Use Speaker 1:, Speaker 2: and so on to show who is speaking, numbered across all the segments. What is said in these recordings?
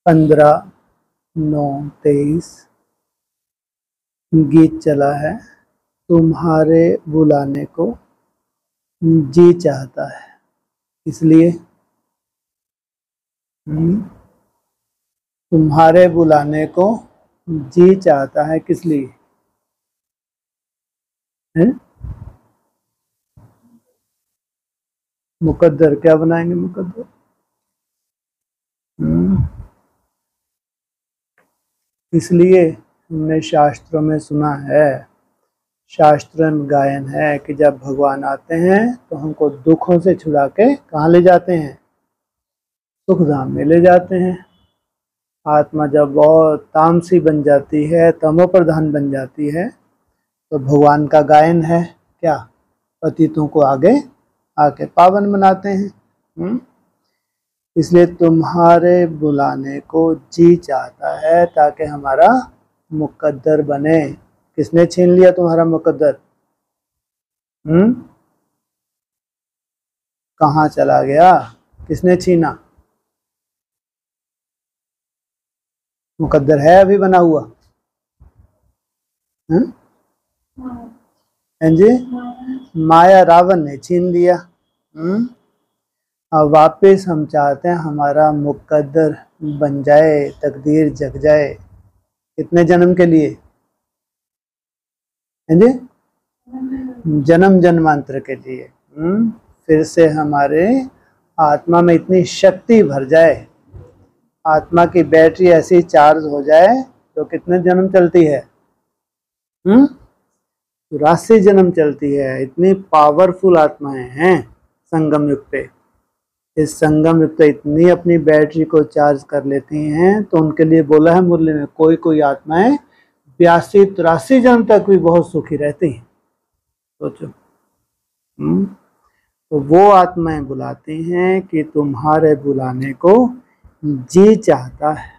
Speaker 1: 15/9/23 गीत चला है। तुम्हारे बुलाने को जी चाहता है, इसलिए तुम्हारे बुलाने को जी चाहता है, किस लिए है? मुकद्दर क्या बनाएंगे? मुकद्दर इसलिए हमने शास्त्रों में सुना है, शास्त्र में गायन है कि जब भगवान आते हैं तो हमको दुखों से छुड़ा के कहाँ ले जाते हैं? सुखधाम में ले जाते हैं। आत्मा जब बहुत तामसी बन जाती है, तमो प्रधान बन जाती है, तो भगवान का गायन है क्या? पतितों को आगे आके पावन बनाते हैं। इसलिए तुम्हारे बुलाने को जी चाहता है ताकि हमारा मुकद्दर बने। किसने छीन लिया तुम्हारा मुकद्दर? कहाँ चला गया? किसने छीना? मुकद्दर है अभी बना हुआ? जी, माया रावण ने छीन लिया। अब वापस हम चाहते हैं हमारा मुकद्दर बन जाए, तकदीर जग जाए। कितने जन्म के लिए? हैं जी? जन्म जन्मांतर के लिए। फिर से हमारे आत्मा में इतनी शक्ति भर जाए, आत्मा की बैटरी ऐसी चार्ज हो जाए तो कितने जन्म चलती है? 84 जन्म चलती है। इतनी पावरफुल आत्माएं हैं संगम युग पे। इस संगम युग पे इतनी अपनी बैटरी को चार्ज कर लेती हैं, तो उनके लिए बोला है मुरली में, कोई कोई आत्माएं 82-83 जन्म तक भी बहुत सुखी रहती हैं। सोचो। तो वो आत्माएं बुलाती हैं कि तुम्हारे बुलाने को जी चाहता है,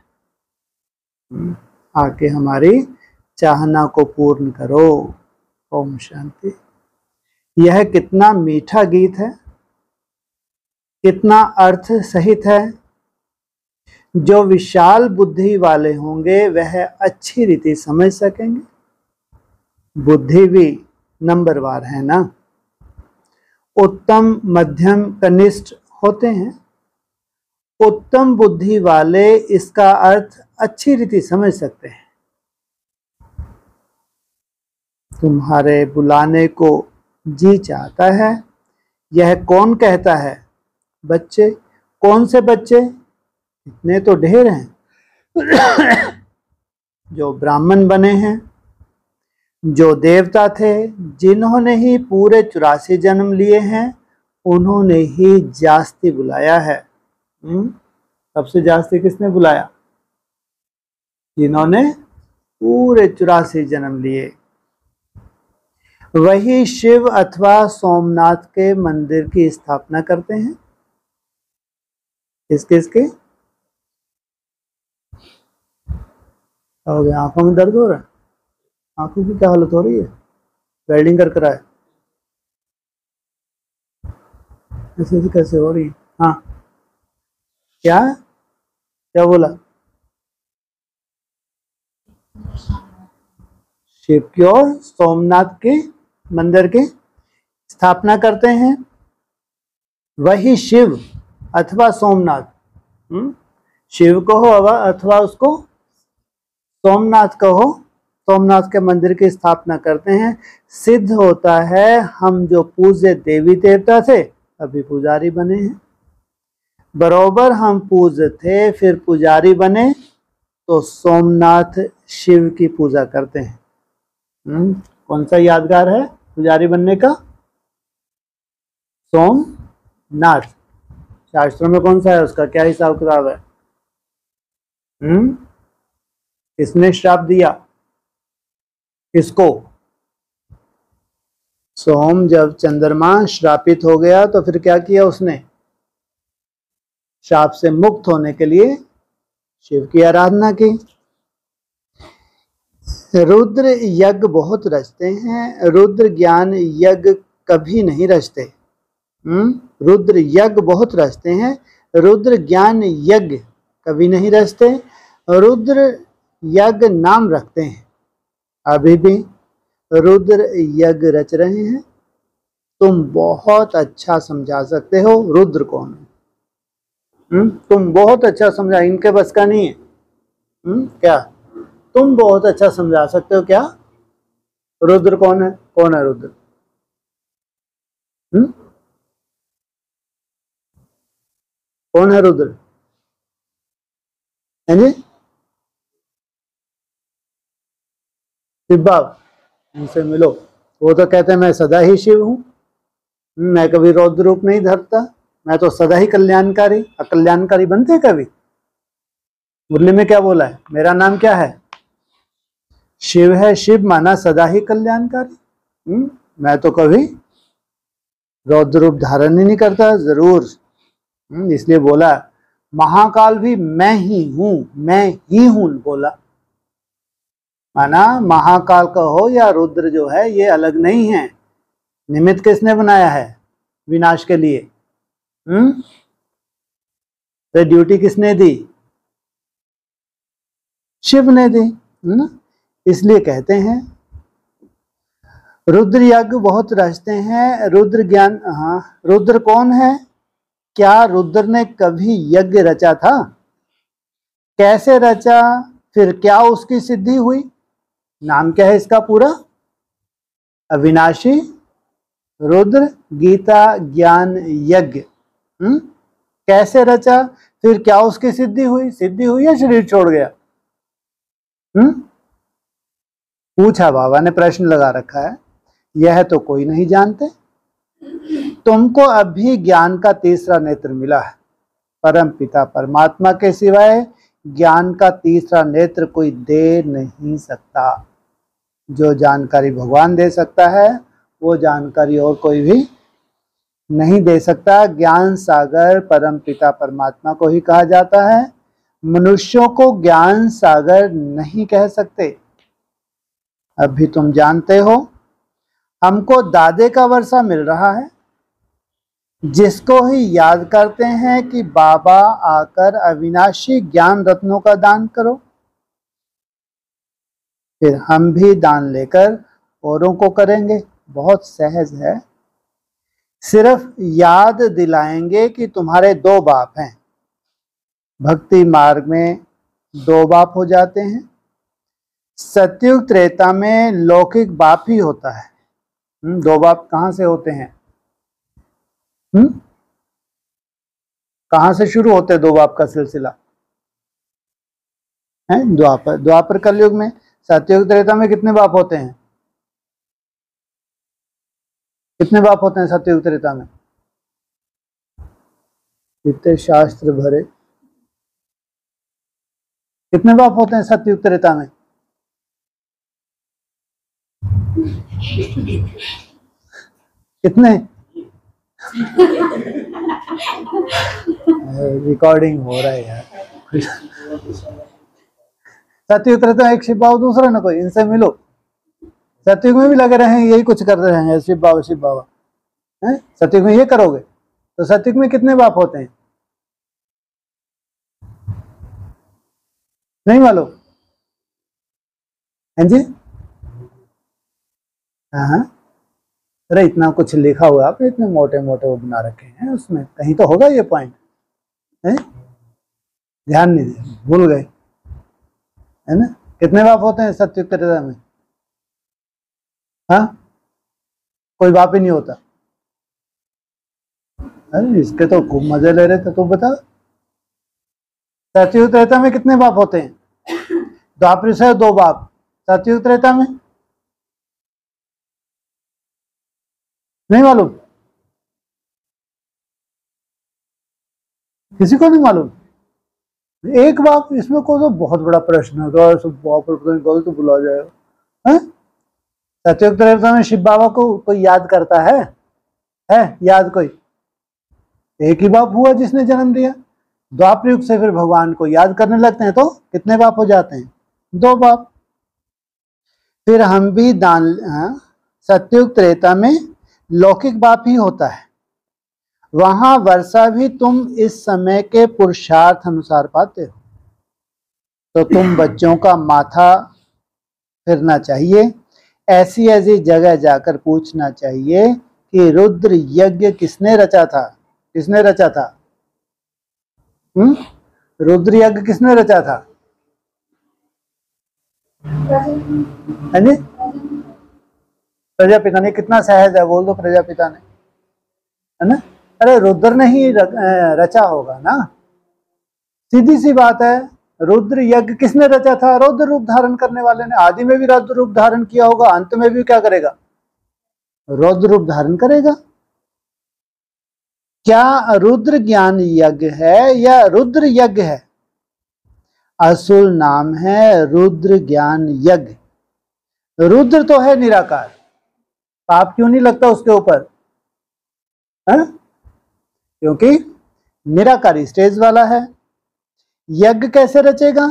Speaker 1: आके हमारी चाहना को पूर्ण करो। ओम शांति। यह कितना मीठा गीत है, कितना अर्थ सहित है। जो विशाल बुद्धि वाले होंगे वह अच्छी रीति समझ सकेंगे। बुद्धि भी नंबरवार है ना, उत्तम, मध्यम, कनिष्ठ होते हैं। उत्तम बुद्धि वाले इसका अर्थ अच्छी रीति समझ सकते हैं। तुम्हारे बुलाने को जी चाहता है, यह कौन कहता है? बच्चे। कौन से बच्चे? इतने तो ढेर हैं। जो ब्राह्मण बने हैं, जो देवता थे, जिन्होंने ही पूरे 84 जन्म लिए हैं, उन्होंने ही जास्ती बुलाया है। सबसे जास्ती किसने बुलाया? जिन्होंने पूरे 84 जन्म लिए। वही शिव अथवा सोमनाथ के मंदिर की स्थापना करते हैं। किसके? हो गया? आंखों में दर्द हो रहा है? आंखों की क्या हालत हो रही है? वेल्डिंग कर रहा है? ऐसे कैसे हो रही है? हाँ, क्या क्या बोला? शिव की और सोमनाथ के मंदिर की स्थापना करते हैं। वही शिव अथवा सोमनाथ, शिव को हो अथवा उसको सोमनाथ को हो, सोमनाथ के मंदिर की स्थापना करते हैं। सिद्ध होता है हम जो पूज्य देवी देवता थे अभी पुजारी बने हैं। बरोबर हम पूज्य थे फिर पुजारी बने, तो सोमनाथ शिव की पूजा करते हैं। कौन सा यादगार है पुजारी बनने का? सोमनाथ। शास्त्रों में कौन सा है? उसका क्या हिसाब किताब है? किसने श्राप दिया? किसको? सोम। जब चंद्रमा श्रापित हो गया तो फिर क्या किया उसने? श्राप से मुक्त होने के लिए शिव की आराधना की। रुद्र यज्ञ बहुत रचते हैं, रुद्र ज्ञान यज्ञ कभी नहीं रचते। रुद्र यज्ञ बहुत रचते हैं, रुद्र ज्ञान यज्ञ कभी नहीं रचते, रुद्र यज्ञ नाम रखते हैं। अभी भी रुद्र यज्ञ रच रहे हैं। तुम बहुत अच्छा समझा सकते हो रुद्र कौन है। तुम बहुत अच्छा समझा, इनके बस का नहीं है। क्या तुम बहुत अच्छा समझा सकते हो क्या रुद्र कौन है? कौन है रुद्र? कौन है रुद्र? है जी? शिव बाब, उनसे मिलो। वो तो कहते हैं मैं सदा ही शिव हूं, मैं कभी रौद्र रूप नहीं धरता, मैं तो सदा ही कल्याणकारी। अकल्याणकारी बनते कभी? मुरली में क्या बोला है? मेरा नाम क्या है? शिव है। शिव माना सदा ही कल्याणकारी। मैं तो कभी रौद्र रूप धारण ही नहीं करता। जरूर इसलिए बोला महाकाल भी मैं ही हूं, मैं ही हूं बोला। माना महाकाल का हो या रुद्र जो है ये अलग नहीं है। निमित्त किसने बनाया है विनाश के लिए? तो ड्यूटी किसने दी? शिव ने दी ना। इसलिए कहते हैं रुद्र यज्ञ बहुत रचते हैं। रुद्र ज्ञान, हाँ रुद्र कौन है? क्या रुद्र ने कभी यज्ञ रचा था? कैसे रचा? फिर क्या उसकी सिद्धि हुई? नाम क्या है इसका पूरा? अविनाशी रुद्र गीता ज्ञान यज्ञ। कैसे रचा? फिर क्या उसकी सिद्धि हुई? सिद्धि हुई या शरीर छोड़ गया? पूछा, बाबा ने प्रश्न लगा रखा है। यह तो कोई नहीं जानते। तुमको अभी ज्ञान का तीसरा नेत्र मिला है। परम पिता परमात्मा के सिवाय ज्ञान का तीसरा नेत्र कोई दे नहीं सकता। जो जानकारी भगवान दे सकता है वो जानकारी और कोई भी नहीं दे सकता। ज्ञान सागर परम पिता परमात्मा को ही कहा जाता है। मनुष्यों को ज्ञान सागर नहीं कह सकते। अभी तुम जानते हो हमको दादे का वर्षा मिल रहा है, जिसको ही याद करते हैं कि बाबा आकर अविनाशी ज्ञान रत्नों का दान करो। फिर हम भी दान लेकर औरों को करेंगे। बहुत सहज है। सिर्फ याद दिलाएंगे कि तुम्हारे दो बाप हैं। भक्ति मार्ग में दो बाप हो जाते हैं। सतयुग त्रेता में लौकिक बाप ही होता है। दो बाप कहां से होते हैं? कहां से शुरू होते हैं दो बाप का सिलसिला? है द्वापर। द्वापर कलयुग में। सतयुग त्रेता में कितने बाप होते हैं? कितने बाप होते हैं सतयुग त्रेता में? इतने शास्त्र भरे। कितने बाप होते हैं सतयुग त्रेता में? कितने? रिकॉर्डिंग हो रहा है यार। सतयुग त्रेता एक शिव बाबा, दूसरा ना कोई। इनसे मिलो। सतयुग में भी लगे रहे हैं, यही कुछ कर रहे हैं शिव बाबा शिव बाबा। है सतयुग में ये करोगे तो सतयुग में कितने बाप होते हैं? नहीं मालूम? हैं जी? हाँ। अरे इतना कुछ लिखा हुआ आपने, इतने मोटे मोटे वो बना रखे हैं, उसमें कहीं तो होगा ये पॉइंट। है ध्यान नहीं दिया, भूल गए, है ना? कितने बाप होते हैं सतयुग त्रेता में? हाँ कोई बाप ही नहीं होता। अरे इसके तो खूब मजे ले रहे थे। तू बता सतयुग त्रेता में कितने बाप होते हैं? द्वापर से दो बाप। सतयुग त्रेता में नहीं मालूम? किसी को नहीं मालूम? एक बाप। इसमें को तो बहुत बड़ा प्रश्न है। गलत बुला जाएगा। सतयुग त्रेता में शिव बाबा को कोई याद करता है? याद कोई? एक ही बाप हुआ जिसने जन्म दिया। द्वापर युग से फिर भगवान को याद करने लगते हैं तो कितने बाप हो जाते हैं? दो बाप। फिर हम भी दान। सतयुग त्रेता में लौकिक बाप ही होता है। वहां वर्षा भी तुम इस समय के पुरुषार्थ अनुसार पाते हो। तो तुम बच्चों का माथा फिरना चाहिए, ऐसी ऐसी जगह जाकर पूछना चाहिए कि रुद्र यज्ञ किसने रचा था। किसने रचा था? रुद्र यज्ञ किसने रचा था? है जी? प्रजापिता ने। कितना सहज है, बोल दो प्रजापिता ने, है ना? अरे रुद्र ने ही रचा होगा ना, सीधी सी बात है। रुद्र यज्ञ किसने रचा था? रुद्र रूप धारण करने वाले ने। आदि में भी रुद्र रूप धारण किया होगा, अंत में भी क्या करेगा? रुद्र रूप धारण करेगा। क्या रुद्र ज्ञान यज्ञ है या रुद्र यज्ञ है? असुल नाम है रुद्र ज्ञान यज्ञ। रुद्र तो है निराकार, पाप क्यों नहीं लगता उसके ऊपर? क्योंकि निराकारी स्टेज वाला है। यज्ञ कैसे रचेगा?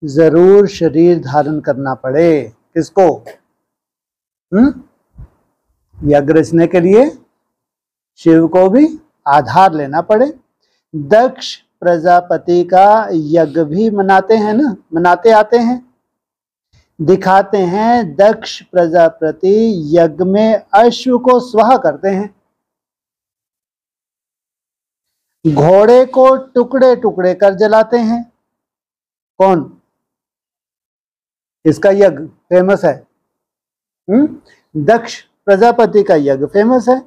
Speaker 1: जरूर शरीर धारण करना पड़े। किसको? यज्ञ रचने के लिए शिव को भी आधार लेना पड़े। दक्ष प्रजापति का यज्ञ भी मनाते हैं ना, मनाते आते हैं, दिखाते हैं। दक्ष प्रजापति यज्ञ में अश्व को स्वाह करते हैं, घोड़े को टुकड़े टुकड़े कर जलाते हैं। कौन? इसका यज्ञ फेमस है। दक्ष प्रजापति का यज्ञ फेमस है।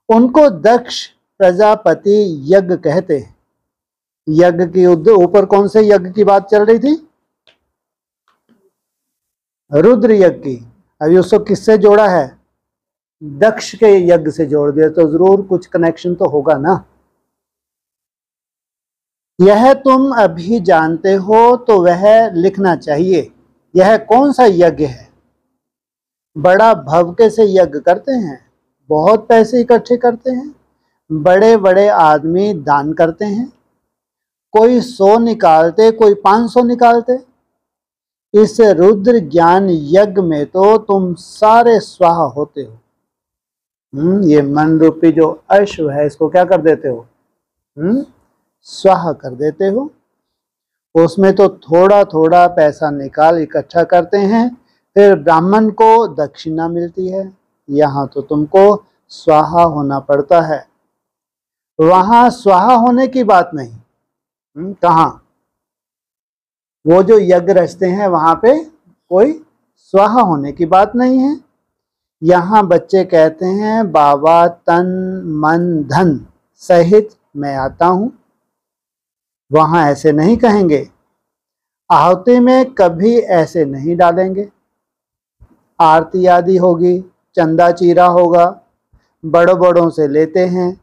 Speaker 1: उनको दक्ष प्रजापति यज्ञ कहते हैं। यज्ञ के ऊपर कौन से यज्ञ की बात चल रही थी? रुद्र यज्ञ की। अभी उसको किससे जोड़ा है? दक्ष के यज्ञ से जोड़ दिया, तो जरूर कुछ कनेक्शन तो होगा ना। यह तुम अभी जानते हो तो वह लिखना चाहिए। यह कौन सा यज्ञ है? बड़ा भव्य से यज्ञ करते हैं, बहुत पैसे इकट्ठे करते हैं, बड़े बड़े आदमी दान करते हैं। कोई 100 निकालते, कोई 500 निकालते। इस रुद्र ज्ञान यज्ञ में तो तुम सारे स्वाहा होते हो। ये मन रूपी जो अश्व है, इसको क्या कर देते हो? स्वाहा कर देते हो। उसमें तो थोड़ा थोड़ा पैसा निकाल इकट्ठा करते हैं, फिर ब्राह्मण को दक्षिणा मिलती है। यहाँ तो तुमको स्वाहा होना पड़ता है, वहां स्वाहा होने की बात नहीं। कहाँ? वो जो यज्ञ रचते हैं वहां पे कोई स्वाहा होने की बात नहीं है। यहाँ बच्चे कहते हैं बाबा तन मन धन सहित मैं आता हूं। वहां ऐसे नहीं कहेंगे। आहुति में कभी ऐसे नहीं डालेंगे। आरती आदि होगी, चंदा चीरा होगा, बड़ों बड़ों से लेते हैं।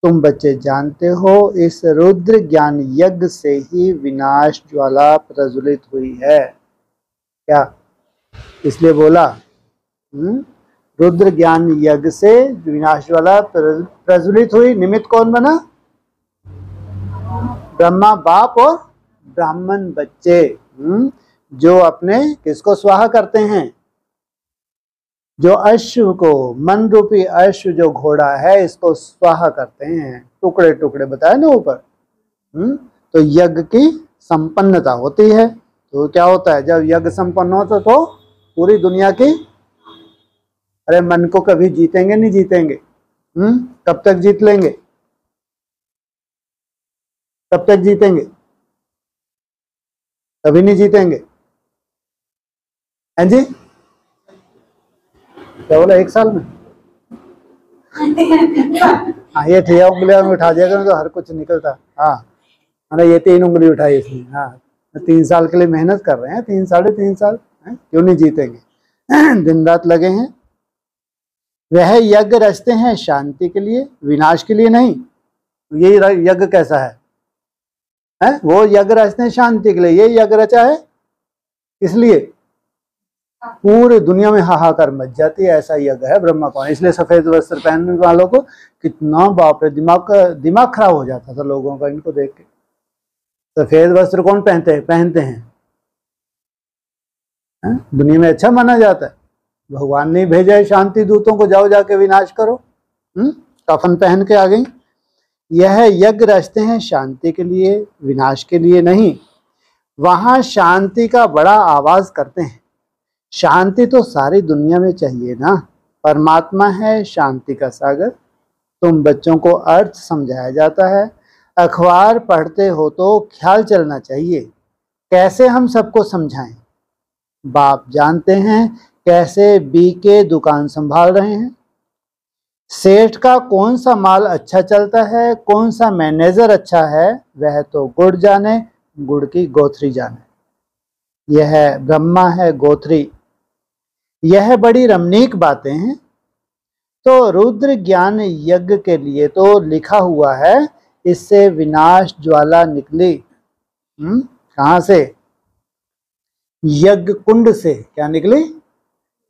Speaker 1: तुम बच्चे जानते हो इस रुद्र ज्ञान यज्ञ से ही विनाश ज्वाला प्रज्वलित हुई है। क्या इसलिए बोला? रुद्र ज्ञान यज्ञ से विनाश ज्वाला प्रज्वलित हुई। निमित्त कौन बना? ब्रह्मा बाप और ब्राह्मण बच्चे, जो अपने किसको स्वाहा करते हैं? जो अश्व को, मन रूपी अश्व जो घोड़ा है, इसको स्वाहा करते हैं, टुकड़े टुकड़े बताया ना ऊपर। तो यज्ञ की संपन्नता होती है। तो क्या होता है जब यज्ञ संपन्न होता तो पूरी दुनिया की, अरे मन को कभी जीतेंगे नहीं जीतेंगे? कब तक जीत लेंगे? कब तक जीतेंगे? कभी नहीं जीतेंगे। हैं जी? क्या बोला? 1 साल में? हाँ, ये 6 उंगलियां में उठा दिया करो तो हर कुछ निकलता। हाँ, मैंने ये 3 उंगली उठाई इसमें। हाँ, 3 साल के लिए मेहनत कर रहे हैं, 3 साढ़े 3 साल। क्यों नहीं जीतेंगे? दिन रात लगे हैं। वह यज्ञ रचते हैं शांति के लिए, विनाश के लिए नहीं। ये यज्ञ कैसा है? वो यज्ञ रचते हैं शांति के लिए। ये यज्ञ रचा है इसलिए पूरी दुनिया में हाहाकार मच जाती है। ऐसा यज्ञ है ब्रह्मा का। इसलिए सफेद वस्त्र पहनने वालों को कितना बाप रे, दिमाग खराब हो जाता था लोगों का इनको देख के। सफेद वस्त्र कौन पहनते हैं? पहनते हैं दुनिया में अच्छा माना जाता है। भगवान ने भेजा है शांति दूतों को, जाओ जाके विनाश करो। कफन पहन के आ गई। यह यज्ञ रचते हैं शांति के लिए, विनाश के लिए नहीं। वहां शांति का बड़ा आवाज करते हैं। शांति तो सारी दुनिया में चाहिए ना। परमात्मा है शांति का सागर। तुम बच्चों को अर्थ समझाया जाता है। अखबार पढ़ते हो तो ख्याल चलना चाहिए, कैसे हम सबको समझाएं। बाप जानते हैं कैसे बीके दुकान संभाल रहे हैं। सेठ का कौन सा माल अच्छा चलता है, कौन सा मैनेजर अच्छा है, वह तो गुड़ जाने, गुड़ की गोथरी जाने। यह ब्रह्मा है गोथरी। यह बड़ी रमणीक बातें हैं। तो रुद्र ज्ञान यज्ञ के लिए तो लिखा हुआ है, इससे विनाश ज्वाला निकली। कहां से? यज्ञ कुंड से। क्या निकली?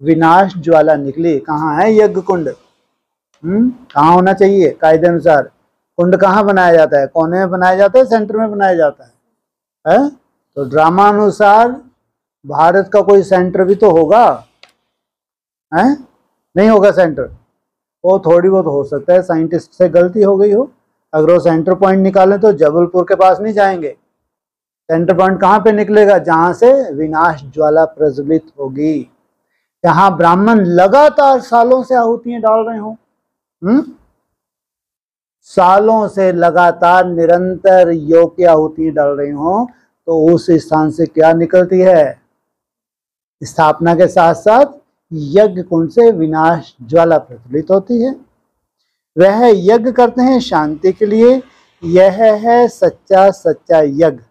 Speaker 1: विनाश ज्वाला निकली। कहाँ है यज्ञ कुंड? कहाँ होना चाहिए कायदे अनुसार? कुंड कहाँ बनाया जाता है? कोने में बनाया जाता है, सेंटर में बनाया जाता है? तो ड्रामा अनुसार भारत का कोई सेंटर भी तो होगा, है? नहीं होगा सेंटर? वो थोड़ी बहुत हो सकता है साइंटिस्ट से गलती हो गई हो। अगर वो सेंटर पॉइंट निकालें तो जबलपुर के पास नहीं जाएंगे। सेंटर पॉइंट कहाँ पे निकलेगा? जहां से विनाश ज्वाला प्रज्वलित होगी, जहां ब्राह्मण लगातार सालों से आहुतियां डाल रहे हो। सालों से लगातार निरंतर योग की आहुतियां डाल रही हो, तो उस स्थान से क्या निकलती है? स्थापना के साथ साथ यज्ञ कुंड से विनाश ज्वाला प्रज्वलित होती है। वह यज्ञ करते हैं शांति के लिए। यह है सच्चा सच्चा यज्ञ।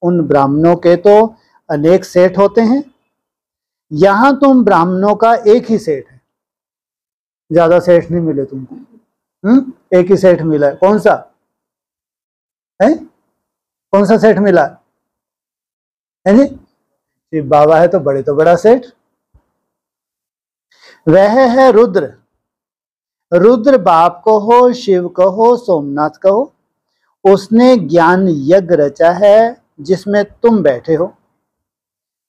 Speaker 1: उन ब्राह्मणों के तो अनेक सेठ होते हैं, यहां तुम ब्राह्मणों का एक ही सेठ है। ज्यादा सेठ नहीं मिले तुमको। एक ही सेठ मिला है। कौन सा है? कौन सा सेठ मिला है जी? शिव बाबा है तो बड़े तो बड़ा सेठ। वह है रुद्र। रुद्र बाप को हो, शिव को हो, सोमनाथ को हो। उसने ज्ञान यज्ञ रचा है जिसमें तुम बैठे हो।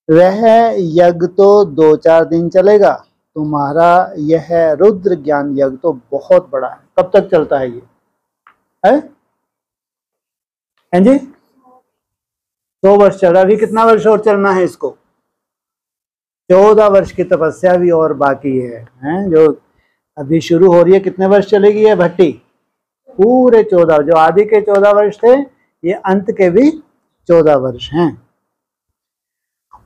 Speaker 1: वह यज्ञ तो 2-4 दिन चलेगा। तुम्हारा यह रुद्र ज्ञान यज्ञ तो बहुत बड़ा है। कब तक चलता है ये? है जी? 100 वर्ष चल रहा। अभी कितना वर्ष और चलना है इसको? 14 वर्ष की तपस्या भी और बाकी है, जो अभी शुरू हो रही है। कितने वर्ष चलेगी ये भट्टी? पूरे 14। जो आदि के 14 वर्ष थे, ये अंत के भी 14 वर्ष हैं।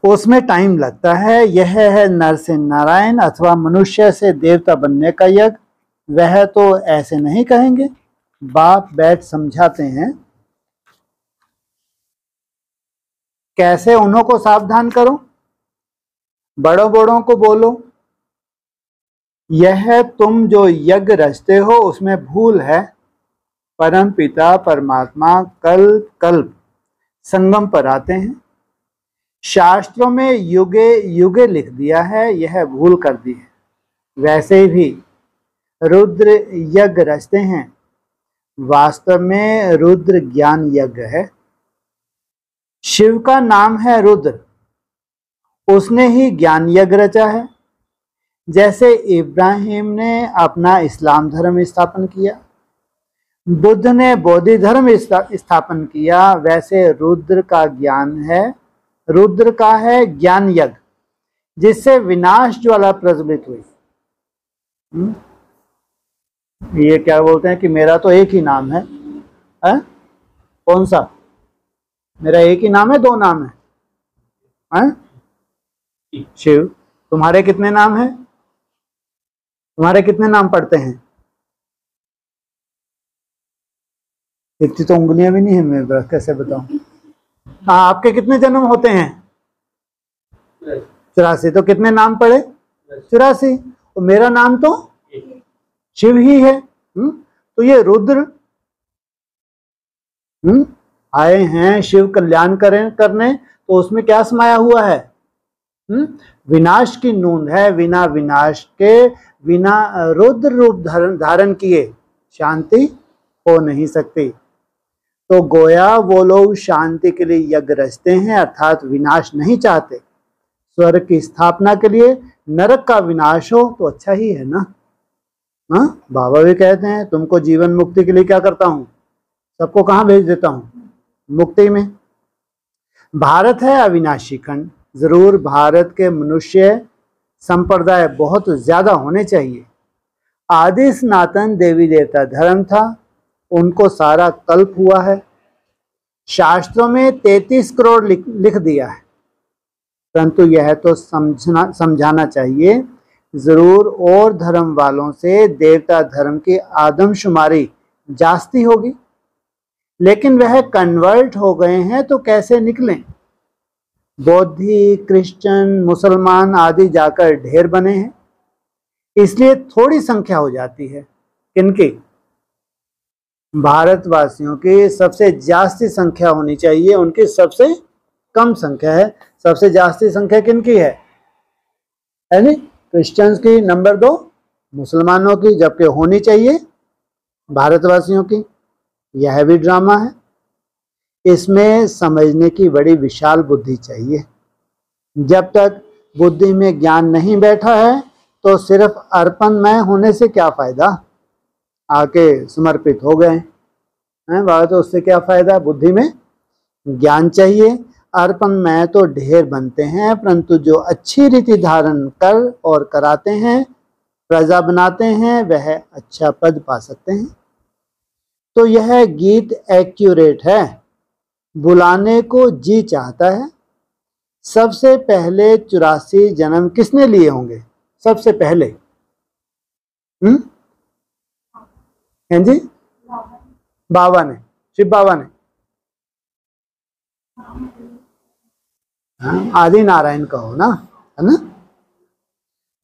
Speaker 1: उसमें टाइम लगता है। यह है नर से नारायण अथवा मनुष्य से देवता बनने का यज्ञ। वह तो ऐसे नहीं कहेंगे। बाप बैठ समझाते हैं, कैसे उन्हों को सावधान करो। बड़ों बड़ों को बोलो, यह तुम जो यज्ञ रचते हो उसमें भूल है। परम पिता परमात्मा कल्प कल्प संगम पर आते हैं। शास्त्रों में युगे युगे लिख दिया है, यह भूल कर दी है। वैसे भी रुद्र यज्ञ रचते हैं। वास्तव में रुद्र ज्ञान यज्ञ है। शिव का नाम है रुद्र। उसने ही ज्ञान यज्ञ रचा है। जैसे इब्राहिम ने अपना इस्लाम धर्म स्थापन किया, बुद्ध ने बौद्ध धर्म स्थापन किया, वैसे रुद्र का ज्ञान है, रुद्र का है ज्ञान यज्ञ, जिससे विनाश ज्वाला प्रज्वलित हुई। ये क्या बोलते हैं कि मेरा तो एक ही नाम है? कौन सा? मेरा एक ही नाम है, 2 नाम है? शिव। तुम्हारे कितने नाम हैं? तुम्हारे कितने नाम पढ़ते हैं? इतनी तो उंगलियां भी नहीं है, मैं कैसे बताऊं? हाँ, आपके कितने जन्म होते हैं? 84। तो कितने नाम पढ़े? 84। तो मेरा नाम तो शिव ही है। तो ये रुद्र आए हैं शिव कल्याण करने, तो उसमें क्या समाया हुआ है? विनाश की नूंद है। बिना विनाश के, बिना रुद्र रूप धारण किए शांति हो नहीं सकती। तो गोया वो लोग शांति के लिए यज्ञ रचते हैं, अर्थात विनाश नहीं चाहते। स्वर्ग की स्थापना के लिए। नरक का विनाश हो तो अच्छा ही है ना? हाँ, बाबा भी कहते हैं तुमको जीवन मुक्ति के लिए क्या करता हूँ, सबको कहाँ भेज देता हूँ, मुक्ति में। भारत है अविनाशी खंड, जरूर भारत के मनुष्य संप्रदाय बहुत ज्यादा होने चाहिए। आदि सनातन देवी देवता धर्म था, उनको सारा कल्प हुआ है। शास्त्रों में 33 करोड़ लिख दिया है, परंतु यह तो समझाना चाहिए जरूर और धर्म वालों से देवता धर्म की आदमशुमारी जास्ती होगी, लेकिन वह कन्वर्ट हो गए हैं तो कैसे निकलें। बौद्धि, क्रिश्चियन, मुसलमान आदि जाकर ढेर बने हैं, इसलिए थोड़ी संख्या हो जाती है। किनकी? भारतवासियों की सबसे जास्ती संख्या होनी चाहिए, उनकी सबसे कम संख्या है। सबसे जास्ती संख्या किनकी है नहीं? क्रिश्चियंस की, नंबर 2 मुसलमानों की, जबकि होनी चाहिए भारतवासियों की। यह भी ड्रामा है, इसमें समझने की बड़ी विशाल बुद्धि चाहिए। जब तक बुद्धि में ज्ञान नहीं बैठा है तो सिर्फ अर्पणमय होने से क्या फायदा। आके समर्पित हो गए हैं बाबा, तो उससे क्या फायदा। बुद्धि में ज्ञान चाहिए। अर्पणमय तो ढेर बनते हैं, परंतु जो अच्छी रीति धारण कर और कराते हैं, प्रजा बनाते हैं, वह अच्छा पद पा सकते हैं। तो यह गीत एक्यूरेट है। बुलाने को जी चाहता है। सबसे पहले 84 जन्म किसने लिए होंगे? सबसे पहले हैं जी? बाबा ने, शिव बाबा ने। आदि नारायण कहो ना, है ना।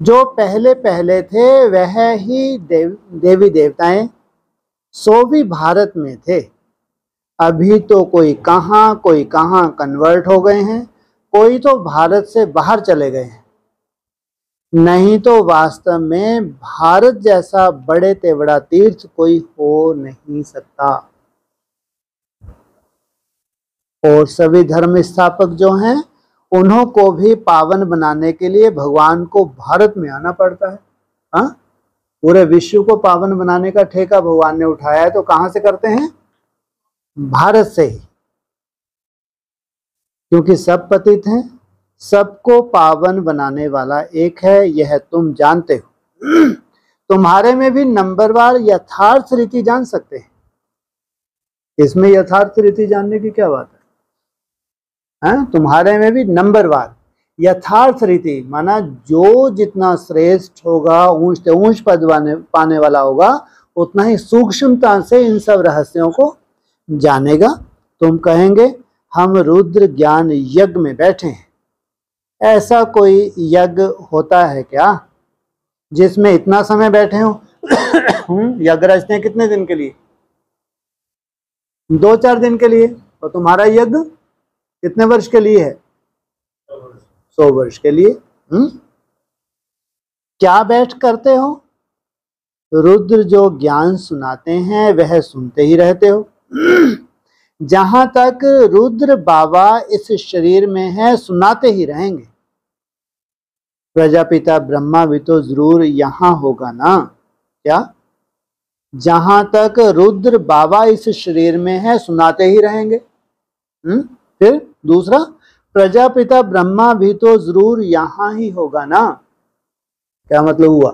Speaker 1: जो पहले पहले थे वह ही देवी देवताएं, सो भी भारत में थे। अभी तो कोई कहाँ कन्वर्ट हो गए हैं, कोई तो भारत से बाहर चले गए हैं। नहीं तो वास्तव में भारत जैसा बड़े तेवड़ा तीर्थ कोई हो नहीं सकता। और सभी धर्म स्थापक जो हैं, उन्हों को भी पावन बनाने के लिए भगवान को भारत में आना पड़ता है। हाँ, पूरे विश्व को पावन बनाने का ठेका भगवान ने उठाया है, तो कहां से करते हैं? भारत से ही, क्योंकि सब पतित हैं। सबको पावन बनाने वाला एक है, यह तुम जानते हो। तुम्हारे में भी नंबरवार यथार्थ रीति जान सकते हैं। इसमें यथार्थ रीति जानने की क्या बात है? तुम्हारे में भी नंबरवार यथार्थ रीति, माना जो जितना श्रेष्ठ होगा, ऊंच से ऊंच पद पाने वाला होगा, उतना ही सूक्ष्मता से इन सब रहस्यों को जानेगा। तुम कहेंगे हम रुद्र ज्ञान यज्ञ में बैठे हैं। ऐसा कोई यज्ञ होता है क्या जिसमें इतना समय बैठे हो? यज्ञ रचते हैं कितने दिन के लिए? 2-4 दिन के लिए। और तुम्हारा यज्ञ कितने वर्ष के लिए है? 100 वर्ष के लिए। क्या बैठ करते हो? रुद्र जो ज्ञान सुनाते हैं वह सुनते ही रहते हो। जहां तक रुद्र बाबा इस शरीर में है, सुनाते ही रहेंगे। प्रजापिता ब्रह्मा भी तो जरूर यहां होगा ना? क्या? जहां तक रुद्र बाबा इस शरीर में है, सुनाते ही रहेंगे। फिर दूसरा, प्रजापिता ब्रह्मा भी तो जरूर यहां ही होगा ना? क्या मतलब हुआ?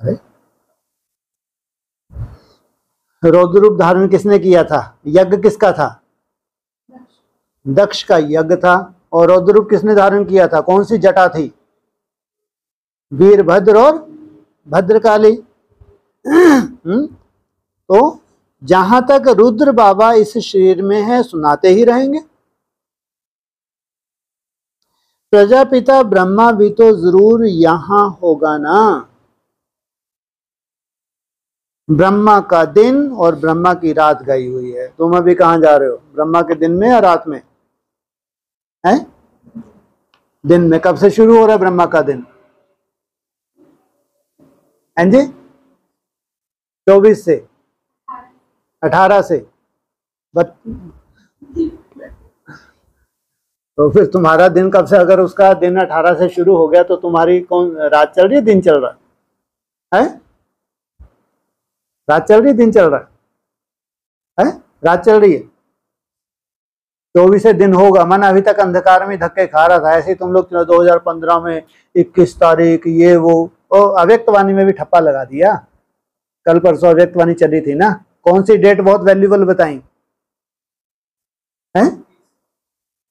Speaker 1: अरे, रौद्र रूप धारण किसने किया था? यज्ञ किसका था? दक्ष का यज्ञ था। और रौद्र रूप किसने धारण किया था? कौन सी जटा थी? वीरभद्र और भद्रकाली। तो जहां तक रुद्र बाबा इस शरीर में है, सुनाते ही रहेंगे। प्रजापिता ब्रह्मा भी तो जरूर यहां होगा ना? ब्रह्मा का दिन और ब्रह्मा की रात गई हुई है। तुम अभी कहां जा रहे हो? ब्रह्मा के दिन में या रात में? है दिन में। कब से शुरू हो रहा है ब्रह्मा का दिन? हैं जी? 24 से 18 से तो फिर तुम्हारा दिन कब से, अगर उसका दिन 18 से शुरू हो गया तो तुम्हारी कौन रात चल रही है, दिन चल रहा है? रात चल रही है, दिन चल रहा है? रात चल रही है। 24 दिन होगा, मन अभी तक अंधकार में धक्के खा रहा था। ऐसे ही तुम लोग 2015 में 21 तारीख ये वो, अव्यक्तवाणी में भी ठप्पा लगा दिया। कल परसों अव्यक्तवाणी चली थी ना, कौन सी डेट बहुत वैल्यूबल बताई है?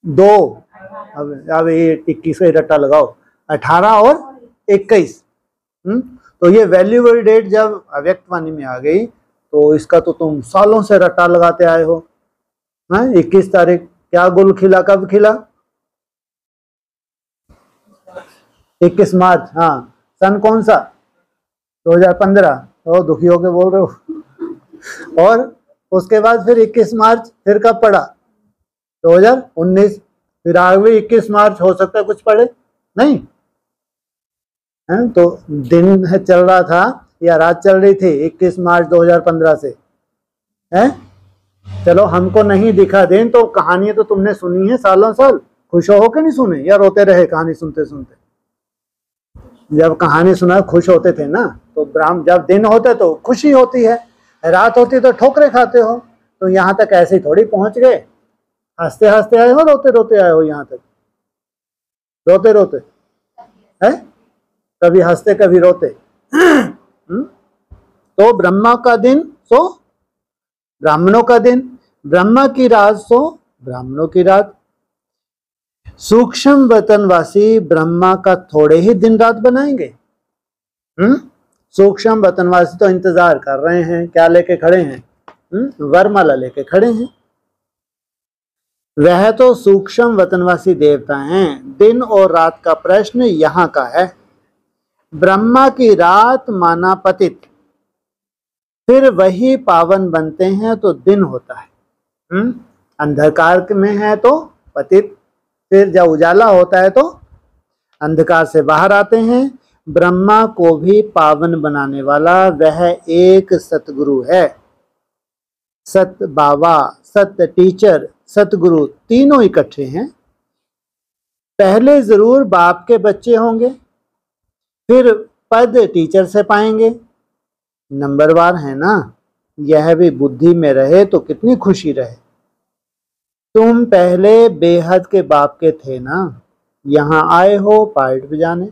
Speaker 1: 2। अब ये 21 का रट्टा लगाओ, 18 और 21। तो ये वैल्यूबल डेट जब अव्यक्तवाणी में आ गई तो इसका तो तुम सालों से रट्टा लगाते आए हो। 21 तारीख क्या गुल खिला, कब खिला? 21 मार्च। हाँ, सन कौन सा? 2015। तो दुखी होके बोल रहे हो। और उसके बाद फिर 21 मार्च फिर कब पड़ा? 2019। फिर आगे 21 मार्च हो सकता है कुछ पड़े नहीं है? तो दिन चल रहा था या रात चल रही थी 21 मार्च 2015 से है? चलो हमको नहीं दिखा दें तो कहानी तो तुमने सुनी है सालों साल, खुश हो के नहीं सुने या रोते रहे कहानी सुनते सुनते? जब कहानी सुना खुश होते थे ना, तो जब दिन होते तो खुशी होती है, रात होती तो ठोकरे खाते हो। तो यहाँ तक ऐसे ही थोड़ी पहुंच गए, हंसते हंसते आए हो, रोते रोते आए हो यहाँ तक? रोते रोते है, कभी हंसते कभी रोते। तो ब्रह्मा का दिन सो ब्राह्मणों का दिन, ब्रह्मा की रात सो ब्राह्मणों की रात। सूक्ष्म वतनवासी ब्रह्मा का थोड़े ही दिन रात बनाएंगे। सूक्ष्म वतनवासी तो इंतजार कर रहे हैं, क्या लेके खड़े हैं? वरमाला लेके खड़े हैं। वह तो सूक्ष्म वतनवासी देवता हैं। दिन और रात का प्रश्न यहाँ का है। ब्रह्मा की रात माना पतित, फिर वही पावन बनते हैं तो दिन होता है। अंधकार में है तो पतित, फिर जब उजाला होता है तो अंधकार से बाहर आते हैं। ब्रह्मा को भी पावन बनाने वाला वह एक सतगुरु है। सत बाबा, सत टीचर, सतगुरु तीनों इकट्ठे हैं। पहले जरूर बाप के बच्चे होंगे, फिर पद टीचर से पाएंगे। नंबरवार है ना, यह भी बुद्धि में रहे तो कितनी खुशी रहे। तुम पहले बेहद के बाप के थे ना, यहाँ आए हो पार्ट बजाने।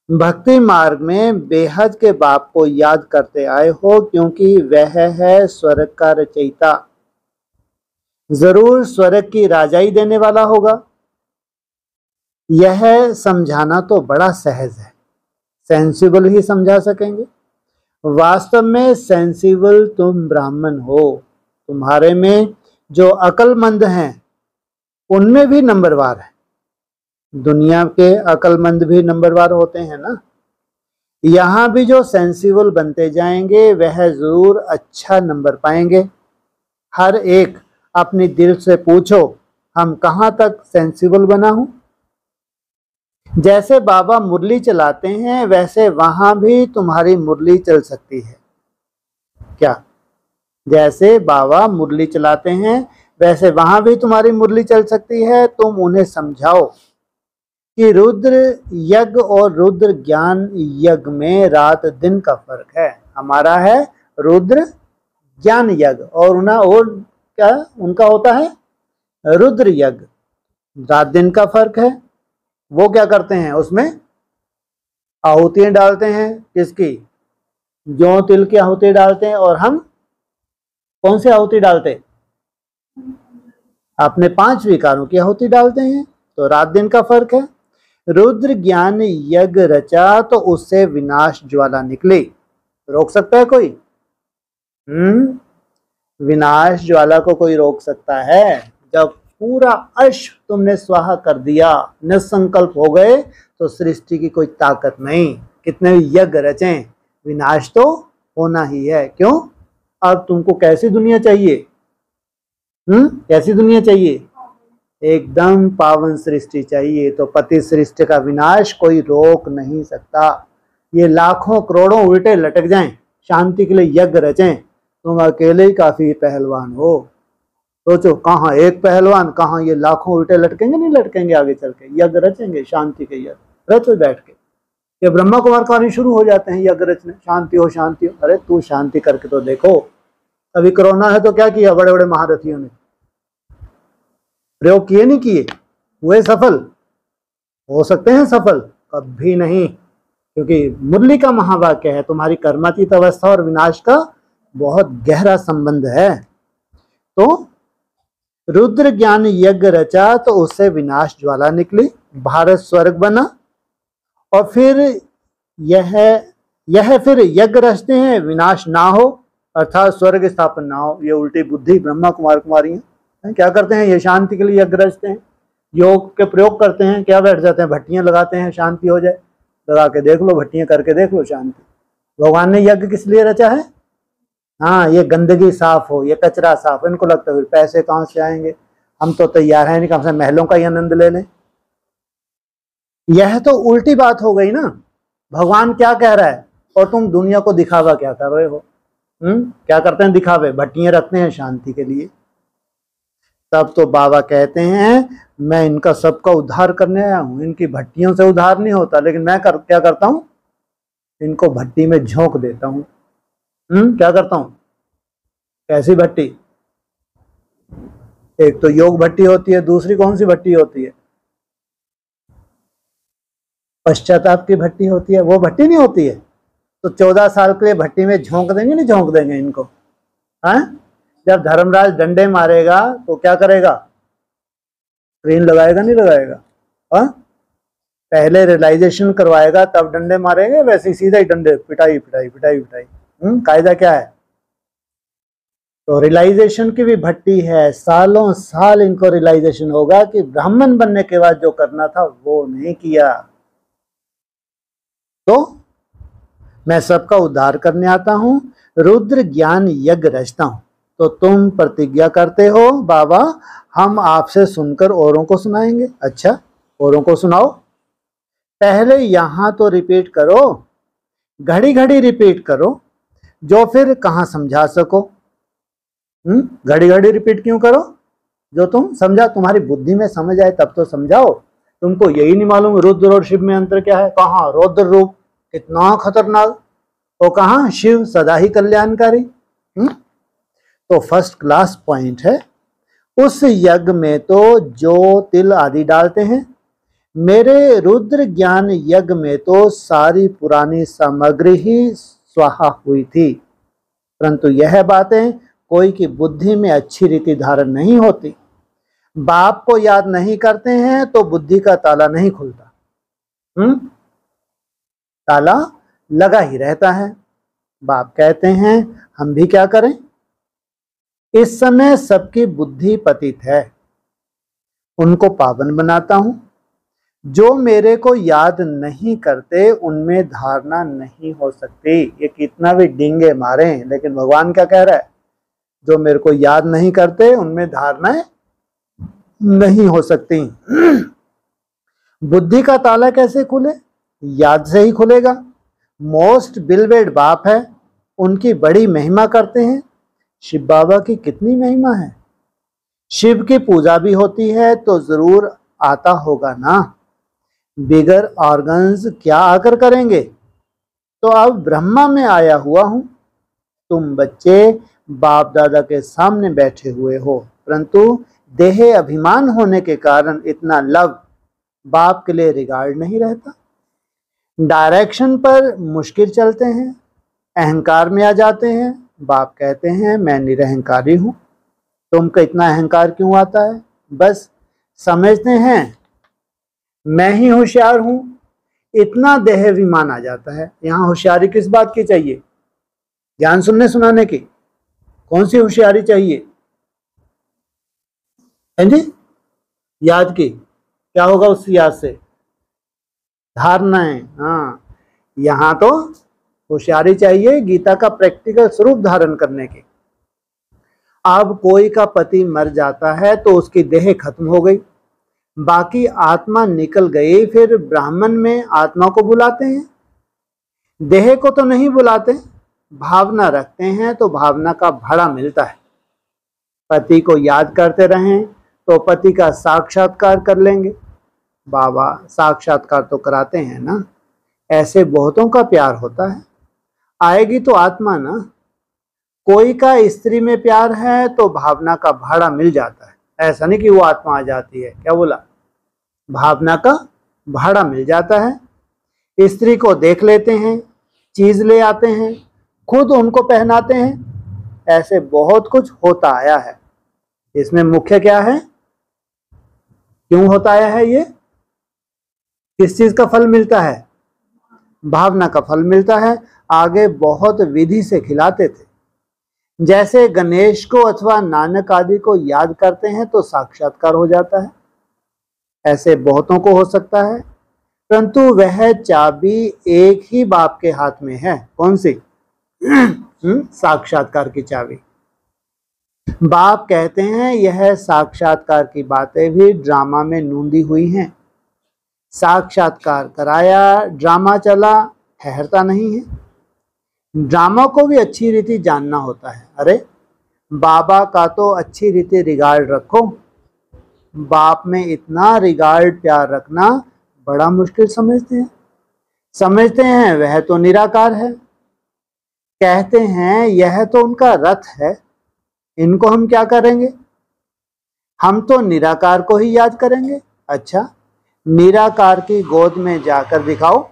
Speaker 1: भक्ति मार्ग में बेहद के बाप को याद करते आए हो, क्योंकि वह है स्वर्ग का रचयिता, जरूर स्वर्ग की राजाई देने वाला होगा। यह समझाना तो बड़ा सहज है, सेंसिबल ही समझा सकेंगे। वास्तव में सेंसिबल तुम ब्राह्मण हो। तुम्हारे में जो अकलमंद हैं उनमें भी नंबरवार है। दुनिया के अकलमंद भी नंबरवार होते हैं ना। यहाँ भी जो सेंसिबल बनते जाएंगे वह जरूर अच्छा नंबर पाएंगे। हर एक अपने दिल से पूछो, हम कहाँ तक सेंसिबल बना हूं? जैसे बाबा मुरली चलाते हैं वैसे वहां भी तुम्हारी मुरली चल सकती है क्या? जैसे बाबा मुरली चलाते हैं वैसे वहां भी तुम्हारी मुरली चल सकती है। तुम उन्हें समझाओ कि रुद्र यज्ञ और रुद्र ज्ञान यज्ञ में रात दिन का फर्क है। हमारा है रुद्र ज्ञान यज्ञ और क्या उनका होता है रुद्र यज्ञ। रात दिन का फर्क है। वो क्या करते हैं, उसमें आहुतियां डालते हैं। किसकी? जौ तिल की आहुति डालते हैं। और हम कौन सी आहुति डालते? अपने 5 विकारों की आहुति डालते हैं। तो रात दिन का फर्क है। रुद्र ज्ञान यज्ञ रचा तो उससे विनाश ज्वाला निकली। रोक सकता है कोई? विनाश ज्वाला को कोई रोक सकता है? जब पूरा अश्व तुमने स्वाहा कर दिया, निसंकल्प हो गए, तो सृष्टि की कोई ताकत नहीं। कितने यज्ञ रचें, विनाश तो होना ही है। क्यों? अब तुमको कैसी दुनिया चाहिए? कैसी दुनिया चाहिए? एकदम पावन सृष्टि चाहिए। तो पति सृष्टि का विनाश कोई रोक नहीं सकता। ये लाखों करोड़ों उल्टे लटक जाएं, शांति के लिए यज्ञ रचें, तुम अकेले ही काफी पहलवान हो। सोचो, कहाँ एक पहलवान, कहाँ ये लाखों उल्टे लटकेंगे, नहीं लटकेंगे आगे चल के, यज्ञ रचेंगे, शांति के यज्ञ रचो बैठ के। ये ब्रह्मा कुमार कार्य शुरू हो जाते हैं यज्ञ रचने, शांति हो शांति हो। अरे तू शांति करके तो देखो। अभी कोरोना है तो क्या किया बड़े बड़े महारथियों ने, प्रयोग किए नहीं किए, हुए सफल? हो सकते हैं सफल? कभी नहीं, क्योंकि मुरली का महावाक्य है, तुम्हारी कर्मातीत अवस्था और विनाश का बहुत गहरा संबंध है। तो रुद्र ज्ञान यज्ञ रचा तो उससे विनाश ज्वाला निकली, भारत स्वर्ग बना। और फिर यह फिर यज्ञ रचते हैं विनाश ना हो, अर्थात स्वर्ग स्थापन ना हो। ये उल्टी बुद्धि ब्रह्मा कुमार कुमारियां क्या करते हैं, ये शांति के लिए यज्ञ रचते हैं, योग के प्रयोग करते हैं, क्या बैठ जाते हैं भट्टियां लगाते हैं शांति हो जाए। लगा के देख लो, भट्टियां करके देख लो, शांति। भगवान ने यज्ञ किस लिए रचा है? हाँ, ये गंदगी साफ हो, ये कचरा साफ हो। इनको लगता है पैसे कहाँ से आएंगे, हम तो तैयार हैं नहीं, कम से कम महलों का ही आनंद ले लें। यह तो उल्टी बात हो गई ना। भगवान क्या कह रहा है और तुम दुनिया को दिखावा क्या कर रहे हो? क्या करते हैं दिखावे, भट्टियां रखते हैं शांति के लिए। तब तो बाबा कहते हैं मैं इनका सबका उद्धार करने आया हूं, इनकी भट्टियों से उद्धार नहीं होता, लेकिन मैं क्या करता हूं, इनको भट्टी में झोंक देता हूं। क्या करता हूं? कैसी भट्टी? एक तो योग भट्टी होती है, दूसरी कौन सी भट्टी होती है? पश्चाताप की भट्टी होती है। वो भट्टी नहीं होती है तो 14 साल के लिए भट्टी में झोंक देंगे, नहीं झोंक देंगे इनको? हाँ, जब धर्मराज डंडे मारेगा तो क्या करेगा? स्क्रीन लगाएगा नहीं लगाएगा? हाँ, पहले रियलाइजेशन करवाएगा तब डंडे मारेंगे, वैसे सीधा ही डंडे, पिटाई पिटाई पिटाई पिटाई। कायदा क्या है? तो रियलाइजेशन की भी भट्टी है, सालों साल इनको रियलाइजेशन होगा कि ब्राह्मण बनने के बाद जो करना था वो नहीं किया। तो मैं सबका उद्धार करने आता हूं, रुद्र ज्ञान यज्ञ रचता हूं। तो तुम प्रतिज्ञा करते हो बाबा हम आपसे सुनकर औरों को सुनाएंगे। अच्छा, औरों को सुनाओ। पहले यहां तो रिपीट करो, घड़ी घड़ी रिपीट करो, जो फिर कहां समझा सको। घड़ी घड़ी रिपीट क्यों करो? जो तुम समझा, तुम्हारी बुद्धि में समझ आए तब तो समझाओ। तुमको यही नहीं मालूम रुद्र और शिव में अंतर क्या है? कहाँ रौद्र रूप कितना खतरनाक, तो कहाँ शिव सदा ही कल्याणकारी। तो फर्स्ट क्लास पॉइंट है। उस यज्ञ में तो जो तिल आदि डालते हैं, मेरे रुद्र ज्ञान यज्ञ में तो सारी पुरानी सामग्री ही स्वाहा हुई थी। परंतु यह बातें कोई की बुद्धि में अच्छी रीति धारण नहीं होती। बाप को याद नहीं करते हैं तो बुद्धि का ताला नहीं खुलता। ताला लगा ही रहता है। बाप कहते हैं हम भी क्या करें? इस समय सबकी बुद्धि पतित है, उनको पावन बनाता हूं। जो मेरे को याद नहीं करते उनमें धारणा नहीं हो सकती। ये कितना भी डिंगे मारे, लेकिन भगवान क्या कह रहा है? जो मेरे को याद नहीं करते उनमें धारणाएं नहीं हो सकती। बुद्धि का ताला कैसे खुले? याद से ही खुलेगा। मोस्ट बिलवेड बाप है, उनकी बड़ी महिमा करते हैं। शिव बाबा की कितनी महिमा है। शिव की पूजा भी होती है तो जरूर आता होगा ना। बिगर ऑर्गन्स क्या आकर करेंगे? तो अब ब्रह्मा में आया हुआ हूं। तुम बच्चे बाप दादा के सामने बैठे हुए हो, परंतु देह अभिमान होने के कारण इतना लव बाप के लिए रिगार्ड नहीं रहता। डायरेक्शन पर मुश्किल चलते हैं, अहंकार में आ जाते हैं। बाप कहते हैं मैं निरहंकारी हूं। तुमको इतना अहंकार क्यों आता है? बस समझते हैं मैं ही होशियार हूं, इतना देह अभिमान आ जाता है। यहां होशियारी किस बात की चाहिए? ज्ञान सुनने सुनाने की? कौन सी होशियारी चाहिए? हैं जी? याद की? क्या होगा उस याद से? धारणाएं। हाँ, यहां तो होशियारी चाहिए गीता का प्रैक्टिकल स्वरूप धारण करने की। अब कोई का पति मर जाता है तो उसकी देह खत्म हो गई, बाकी आत्मा निकल गई, फिर ब्राह्मण में आत्मा को बुलाते हैं, देह को तो नहीं बुलाते। भावना रखते हैं तो भावना का भाड़ा मिलता है। पति को याद करते रहें तो पति का साक्षात्कार कर लेंगे। बाबा साक्षात्कार तो कराते हैं ना। ऐसे बहुतों का प्यार होता है। आएगी तो आत्मा ना। कोई का स्त्री में प्यार है तो भावना का भाड़ा मिल जाता है। ऐसा नहीं कि वो आत्मा आ जाती है। क्या बोला? भावना का भाड़ा मिल जाता है। स्त्री को देख लेते हैं, चीज ले आते हैं, खुद उनको पहनाते हैं। ऐसे बहुत कुछ होता आया है। इसमें मुख्य क्या है? क्यों होता आया है ये? किस चीज का फल मिलता है? भावना का फल मिलता है। आगे बहुत विधि से खिलाते थे। जैसे गणेश को अथवा नानक आदि को याद करते हैं तो साक्षात्कार हो जाता है। ऐसे बहुतों को हो सकता है, परंतु वह चाबी एक ही बाप के हाथ में है। कौन सी? साक्षात्कार की चाबी। बाप कहते हैं यह साक्षात्कार की बातें भी ड्रामा में नूंदी हुई हैं। साक्षात्कार कराया, ड्रामा चला, ठहरता नहीं है। ड्रामा को भी अच्छी रीति जानना होता है। अरे बाबा का तो अच्छी रीति रिगार्ड रखो। बाप में इतना रिगार्ड प्यार रखना बड़ा मुश्किल समझते हैं वह तो निराकार है। कहते हैं यह तो उनका रथ है, इनको हम क्या करेंगे? हम तो निराकार को ही याद करेंगे। अच्छा, निराकार की गोद में जाकर दिखाओ।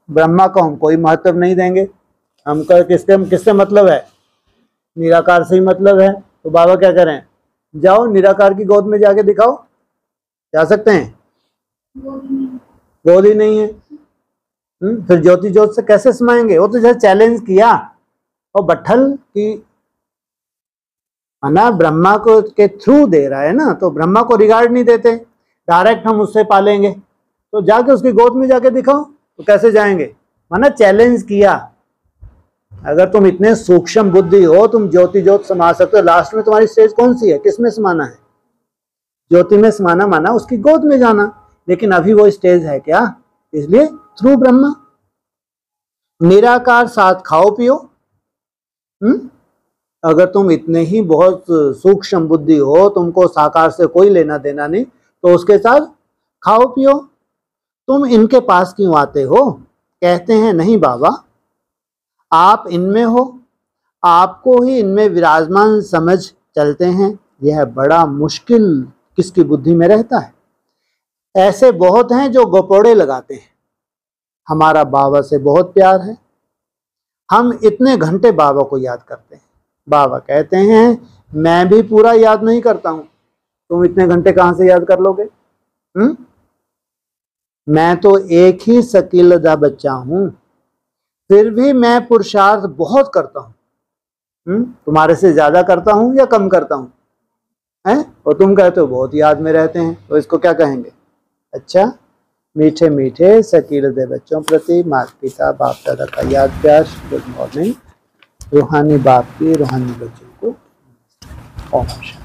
Speaker 1: ब्रह्मा को हम कोई महत्व नहीं देंगे। हमका किससे मतलब है? निराकार से ही मतलब है। तो बाबा क्या करें? जाओ निराकार की गोद में जाके दिखाओ। जा सकते हैं? गोद ही नहीं है। फिर ज्योति ज्योत से कैसे समाएंगे? वो तो जैसे चैलेंज किया और बट्ठल की है ना, ब्रह्मा को के थ्रू दे रहा है ना, तो ब्रह्मा को रिगार्ड नहीं देते, डायरेक्ट हम उससे पालेंगे। तो जाके उसकी गोद में जाके दिखाओ। तो कैसे जाएंगे? माना चैलेंज किया। अगर तुम इतने सूक्ष्म बुद्धि हो, तुम ज्योति ज्योत समा सकते हो। लास्ट में तुम्हारी स्टेज कौन सी है? किस में समाना है? ज्योति में समाना, माना उसकी गोद में जाना। लेकिन अभी वो स्टेज है क्या? इसलिए थ्रू ब्रह्मा। निराकार साथ खाओ पियो। अगर तुम इतने ही बहुत सूक्ष्म बुद्धि हो, तुमको साकार से कोई लेना देना नहीं, तो उसके साथ खाओ पियो। तुम इनके पास क्यों आते हो? कहते हैं नहीं बाबा, आप इनमें हो, आपको ही इनमें विराजमान समझ चलते हैं। यह बड़ा मुश्किल किसकी बुद्धि में रहता है। ऐसे बहुत हैं जो गपोड़े लगाते हैं। हमारा बाबा से बहुत प्यार है, हम इतने घंटे बाबा को याद करते हैं। बाबा कहते हैं मैं भी पूरा याद नहीं करता हूं, तुम इतने घंटे कहां से याद कर लोगे? मैं तो एक ही शकीलदा बच्चा हूं, फिर भी मैं पुरुषार्थ बहुत करता हूं। तुम्हारे से ज्यादा करता हूं या कम करता हूं? हैं? और तुम कहते हो बहुत याद में रहते हैं, तो इसको क्या कहेंगे? अच्छा, मीठे मीठे शकीलदे बच्चों प्रति माता पिता बाप दादा का याद प्यार। Good morning. रूहानी बाप की रूहानी बच्चों को ओम शांति।